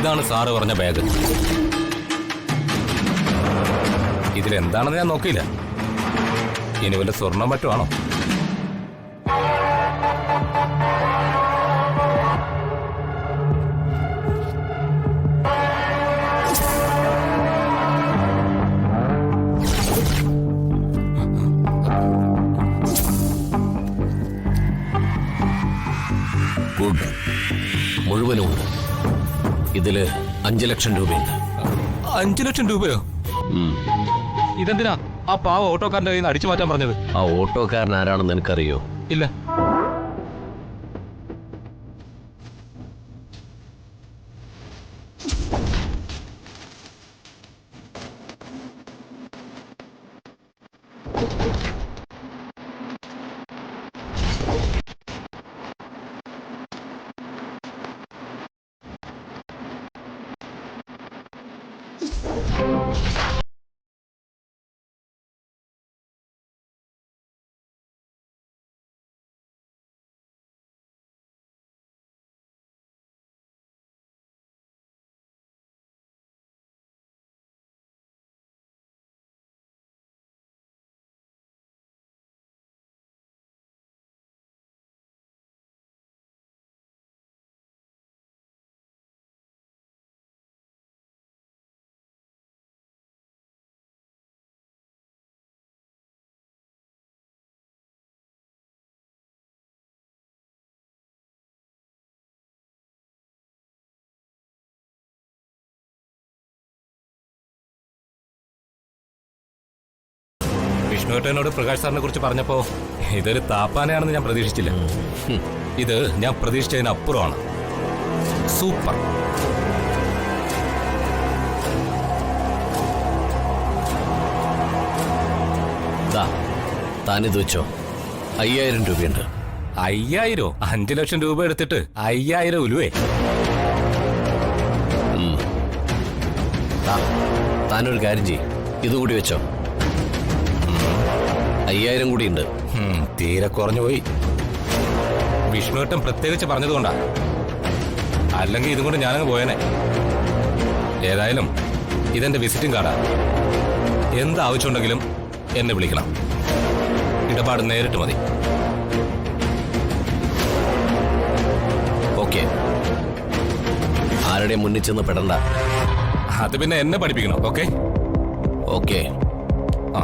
ഇതാണ് സാറ് പറഞ്ഞ ബാഗ്. ഇതിലെന്താണെന്ന് ഞാൻ നോക്കിയില്ല. ഇനി വല്ല സ്വർണം മറ്റുമാണോ? ഗുഡ്. മുഴുവനുമുണ്ട്. ഇതില് 5 ലക്ഷം രൂപയുണ്ട്. 5 ലക്ഷം രൂപയോ? ഇതെന്തിനാ ആ പാവ ഓട്ടോക്കാരന്റെ കയ്യിൽ നിന്ന് അടിച്ചു മാറ്റാൻ പറഞ്ഞത്? ആ ഓട്ടോക്കാരൻ ആരാണെന്ന് എനിക്കറിയോ? ഇല്ല. വിഷ്ണുവേട്ടനോട് പ്രകാശ് സാറിനെ കുറിച്ച് പറഞ്ഞപ്പോ ഇതൊരു താപ്പാനയാണെന്ന് ഞാൻ പ്രതീക്ഷിച്ചില്ല. ഇത് ഞാൻ പ്രതീക്ഷിച്ചതിനപ്പുറമാണ്. സൂപ്പർ. താനിത് വെച്ചോ. 5000 രൂപയുണ്ട്. 5000? 5 ലക്ഷം രൂപ എടുത്തിട്ട് 5000 ഉലുവേ? താനൊരു കാര്യം ചെയ്യ്, ഇതുകൂടി വെച്ചോ. 5000 കൂടിയുണ്ട്. തീരെ കുറഞ്ഞു പോയി. വിഷ്ണുവേട്ടൻ പ്രത്യേകിച്ച് പറഞ്ഞതുകൊണ്ടാ. അല്ലെങ്കിൽ ഇതും കൊണ്ട് ഞാനങ്ങ് പോയനെ. ഏതായാലും ഇതെന്റെ വിസിറ്റിംഗ് കാർഡാ. എന്താവശ്യമുണ്ടെങ്കിലും എന്നെ വിളിക്കണം. ഇടപാട് നേരിട്ട് മതി. ഓക്കെ. ആരുടെ മുന്നിൽ ചെന്ന് പെടണ്ട. അത് പിന്നെ എന്നെ പഠിപ്പിക്കണം. Okay okay. ആ